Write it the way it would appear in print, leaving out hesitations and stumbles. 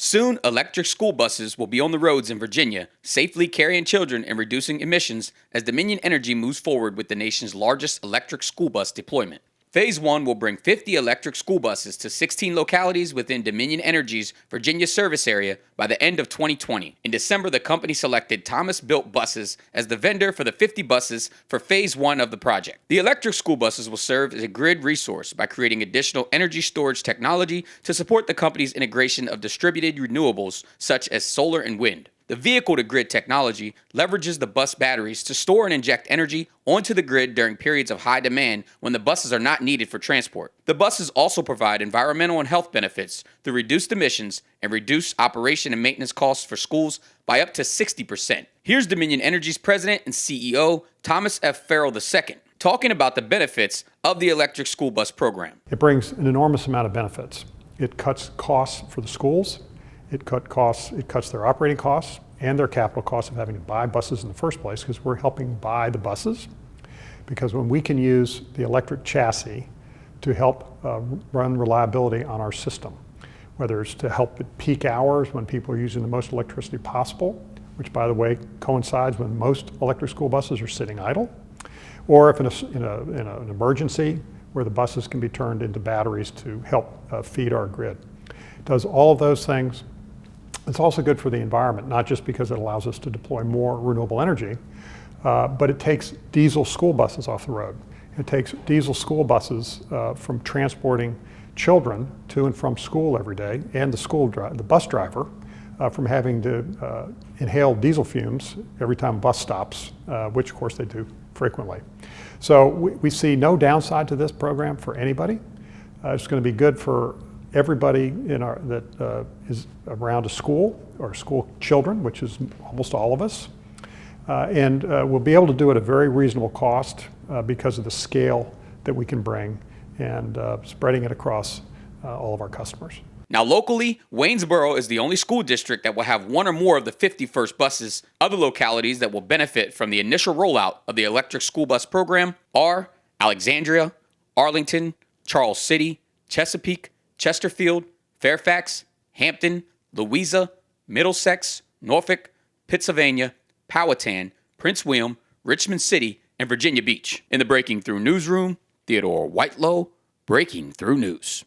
Soon, electric school buses will be on the roads in Virginia, safely carrying children and reducing emissions as Dominion Energy moves forward with the nation's largest electric school bus deployment. Phase 1 will bring 50 electric school buses to 16 localities within Dominion Energy's Virginia service area by the end of 2020. In December, the company selected Thomas Built Buses as the vendor for the 50 buses for Phase 1 of the project. The electric school buses will serve as a grid resource by creating additional energy storage technology to support the company's integration of distributed renewables such as solar and wind. The vehicle-to-grid technology leverages the bus batteries to store and inject energy onto the grid during periods of high demand when the buses are not needed for transport. The buses also provide environmental and health benefits through reduced emissions and reduced operation and maintenance costs for schools by up to 60%. Here's Dominion Energy's president and CEO, Thomas F. Farrell II, talking about the benefits of the electric school bus program. It brings an enormous amount of benefits. It cuts costs for the schools. It cuts their operating costs and their capital costs of having to buy buses in the first place, because we're helping buy the buses. Because when we can use the electric chassis to help run reliability on our system, whether it's to help at peak hours when people are using the most electricity possible, which by the way coincides when most electric school buses are sitting idle, or if in an emergency where the buses can be turned into batteries to help feed our grid. It does all of those things. It's also good for the environment, not just because it allows us to deploy more renewable energy, but it takes diesel school buses off the road. It takes diesel school buses from transporting children to and from school every day, and the bus driver from having to inhale diesel fumes every time a bus stops, which of course they do frequently. So we see no downside to this program for anybody. It's going to be good for everybody that is around a school or school children, which is almost all of us. And we'll be able to do it at a very reasonable cost because of the scale that we can bring and spreading it across all of our customers. Now locally, Waynesboro is the only school district that will have one or more of the 50 first buses. Other localities that will benefit from the initial rollout of the electric school bus program are Alexandria, Arlington, Charles City, Chesapeake, Chesterfield, Fairfax, Hampton, Louisa, Middlesex, Norfolk, Pittsylvania, Powhatan, Prince William, Richmond City, and Virginia Beach. In the Breaking Through Newsroom, Theodore Whitelow, Breaking Through News.